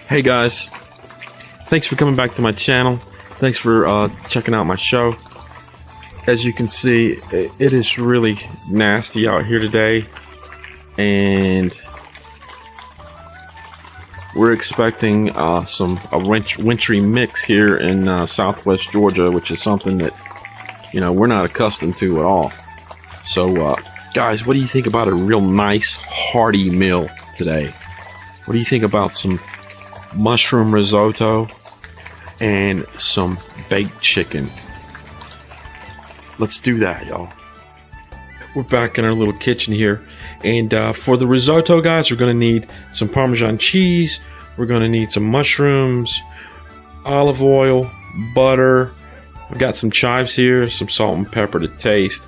Hey guys, thanks for coming back to my channel. Thanks for checking out my show. As you can see, it is really nasty out here today, and we're expecting a wintry mix here in southwest Georgia, which is something that, you know, we're not accustomed to at all. So guys, what do you think about a real nice hearty meal today? What do you think about some mushroom risotto and some baked chicken? Let's do that, y'all. We're back in our little kitchen here, and for the risotto, guys, we're gonna need some Parmesan cheese, we're gonna need some mushrooms, olive oil, butter. I've got some chives here, some salt and pepper to taste,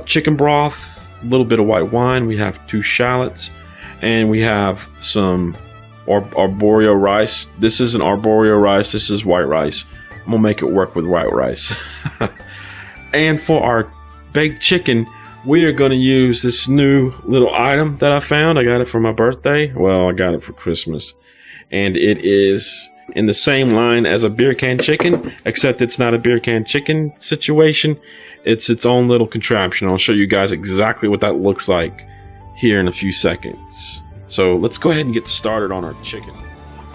chicken broth, a little bit of white wine. We have 2 shallots, and we have some Arborio rice. This isn't Arborio rice, this is white rice. I'm gonna make it work with white rice. And for our baked chicken, we are gonna use this new little item that I found. I got it for my birthday. Well, I got it for Christmas. And it is in the same line as a beer can chicken, except it's not a beer can chicken situation. It's its own little contraption. I'll show you guys exactly what that looks like here in a few seconds. So let's go ahead and get started on our chicken.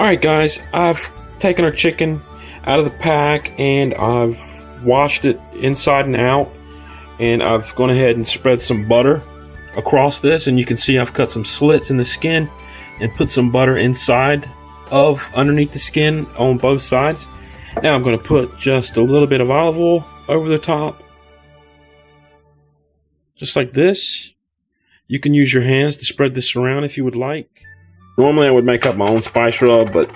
Alright guys, I've taken our chicken out of the pack and I've washed it inside and out, and I've gone ahead and spread some butter across this, and you can see I've cut some slits in the skin and put some butter inside of underneath the skin on both sides. Now I'm going to put just a little bit of olive oil over the top, just like this. You can use your hands to spread this around if you would like. Normally I would make up my own spice rub, but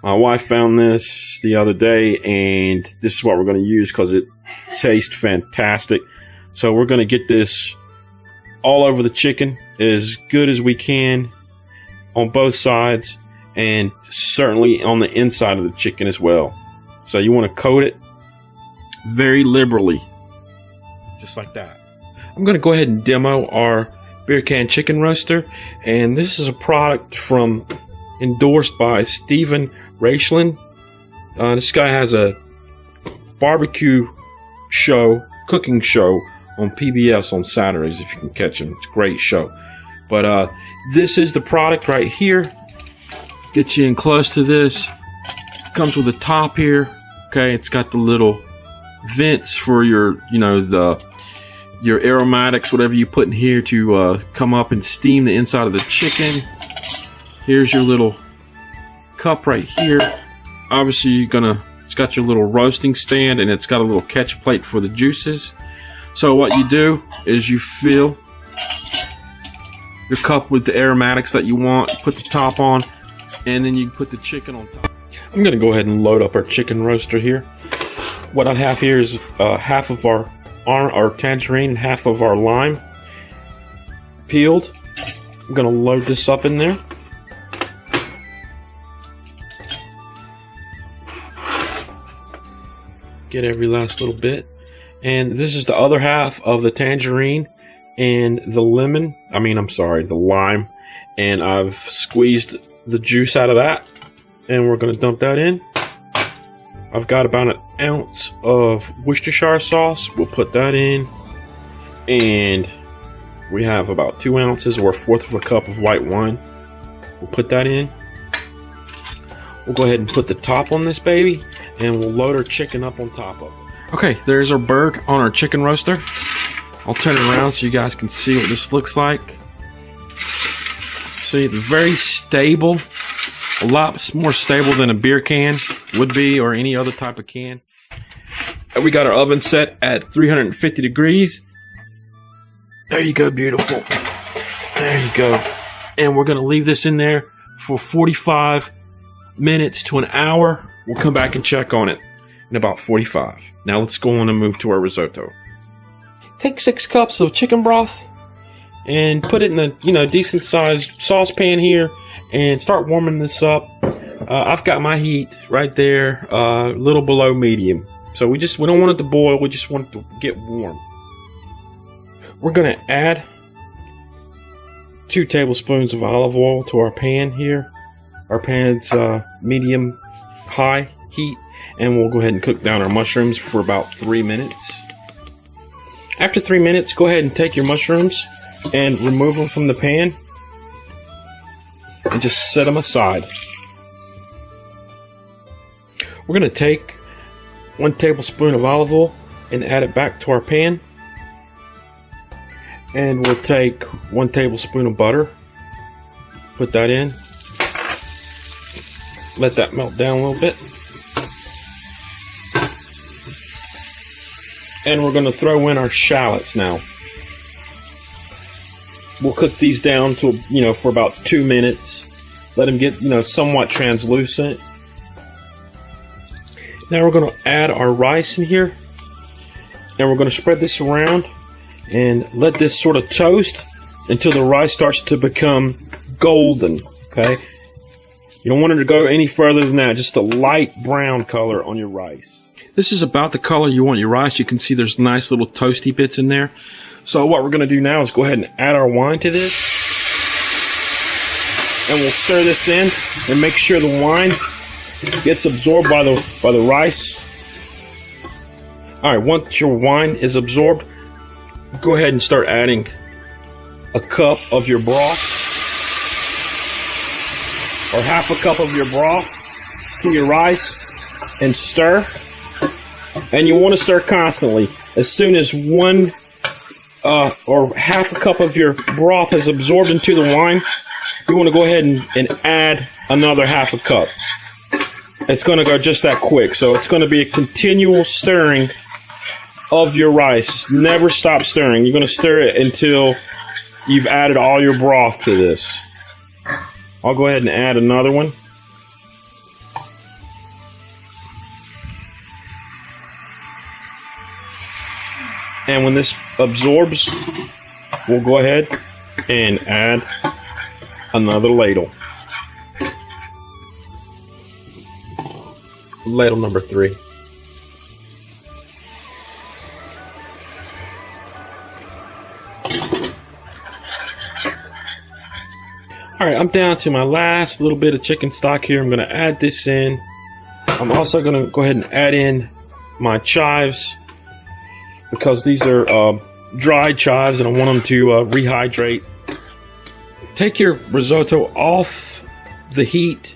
my wife found this the other day, and this is what we're going to use because it tastes fantastic. So we're going to get this all over the chicken as good as we can on both sides, and certainly on the inside of the chicken as well. So you want to coat it very liberally, just like that. I'm going to go ahead and demo our beer can chicken roaster, and this is a product endorsed by Stephen Raichlen. This guy has a barbecue show, cooking show on PBS on Saturdays, if you can catch him. It's a great show. But this is the product right here. Get you in close to this. Comes with a top here. Okay, it's got the little vents for your, your aromatics, whatever you put in here to come up and steam the inside of the chicken. Here's your little cup right here. Obviously it's got your little roasting stand, and it's got a little catch plate for the juices. So what you do is you fill your cup with the aromatics that you want, put the top on, and then you put the chicken on top. I'm gonna go ahead and load up our chicken roaster here. What I have here is half of our tangerine and half of our lime peeled. I'm gonna load this up in there. Get every last little bit. And this is the other half of the tangerine and the the lime. And I've squeezed the juice out of that, and we're gonna dump that in. I've got about an ounce of Worcestershire sauce. We'll put that in. And we have about 2 ounces or 1/4 of a cup of white wine. We'll put that in. We'll go ahead and put the top on this baby, and we'll load our chicken up on top of it. Okay, there's our bird on our chicken roaster. I'll turn it around so you guys can see what this looks like. See, it's very stable. A lot more stable than a beer can would be, or any other type of can. We got our oven set at 350 degrees. There you go, beautiful. There you go. And we're going to leave this in there for 45 minutes to an hour. We'll come back and check on it in about 45. Now let's go on and move to our risotto. Take 6 cups of chicken broth and put it in a decent sized saucepan here, and start warming this up. I've got my heat right there, a little below medium. So we don't want it to boil, we just want it to get warm. We're going to add 2 tablespoons of olive oil to our pan here. Our pan's medium high heat, and we'll go ahead and cook down our mushrooms for about 3 minutes. After 3 minutes, go ahead and take your mushrooms and remove them from the pan and just set them aside. We're going to take 1 tablespoon of olive oil and add it back to our pan. And we'll take 1 tablespoon of butter, put that in, let that melt down a little bit. And we're going to throw in our shallots now. We'll cook these down to, for about 2 minutes. Let them get, somewhat translucent. Now we're going to add our rice in here. And we're going to spread this around and let this sort of toast until the rice starts to become golden, okay? You don't want it to go any further than that, just a light brown color on your rice. This is about the color you want your rice. You can see there's nice little toasty bits in there. So what we're going to do now is go ahead and add our wine to this. And we'll stir this in and make sure the wine gets absorbed by the rice. Alright, once your wine is absorbed, go ahead and start adding a cup of your broth, or half a cup of your broth to your rice, and stir. And you want to stir constantly. As soon as one or half a cup of your broth has absorbed into the wine, you want to go ahead and add another half a cup. It's going to go just that quick. So it's going to be a continual stirring of your rice. Never stop stirring. You're going to stir it until you've added all your broth to this. I'll go ahead and add another one. And when this absorbs, we'll go ahead and add another ladle. Ladle number 3. Alright, I'm down to my last little bit of chicken stock here. I'm going to add this in. I'm also going to go ahead and add in my chives, because these are dried chives and I want them to rehydrate. Take your risotto off the heat.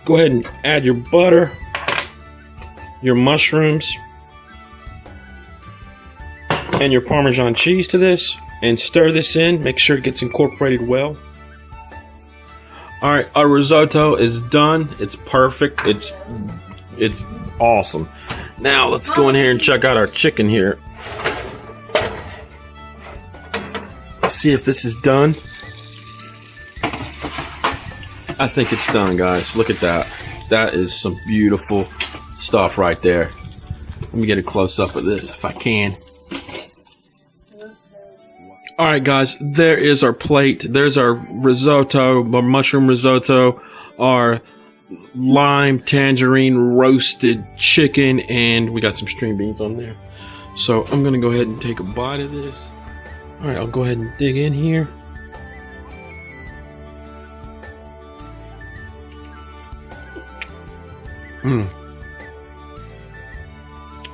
Go ahead and add your butter, your mushrooms, and your Parmesan cheese to this, and stir this in. Make sure it gets incorporated well. Alright, our risotto is done. It's perfect. It's awesome. Now let's go in here and check out our chicken here. Let's see if this is done. I think it's done, guys. Look at that. That is some beautiful stuff right there. Let me get a close-up of this if I can. Alright guys, there is our plate. There's our risotto, our mushroom risotto, our lime tangerine roasted chicken, and we got some string beans on there. So I'm gonna go ahead and take a bite of this. Alright, I'll go ahead and dig in here.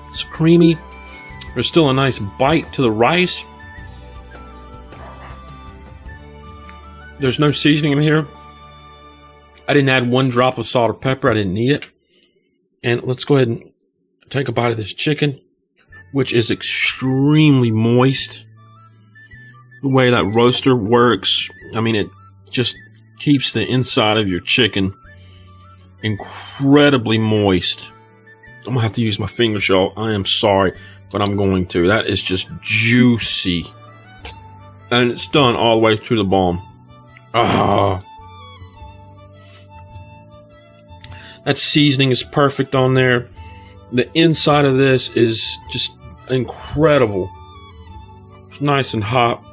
It's creamy. There's still a nice bite to the rice. There's no seasoning in here. I didn't add 1 drop of salt or pepper. I didn't need it. And let's go ahead and take a bite of this chicken, which is extremely moist. The way that roaster works, I mean, it just keeps the inside of your chicken incredibly moist. I'm gonna have to use my fingers, y'all. I am sorry, but I'm going to. That is just juicy. And it's done all the way through the bone. Ah. That seasoning is perfect on there. The inside of this is just incredible. It's nice and hot.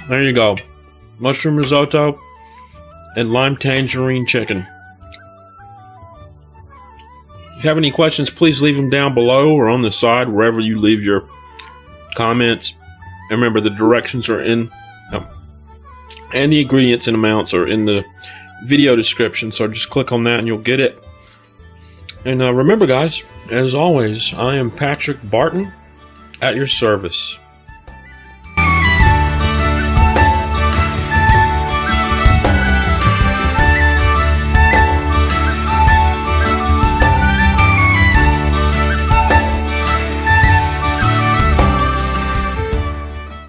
There you go. Mushroom risotto and lime tangerine chicken. If you have any questions, please leave them down below or on the side, wherever you leave your comments. And remember, the directions are in, and the ingredients and amounts are in the video description, so just click on that and you'll get it. And remember, guys, as always, I am Patrick Barton at your service.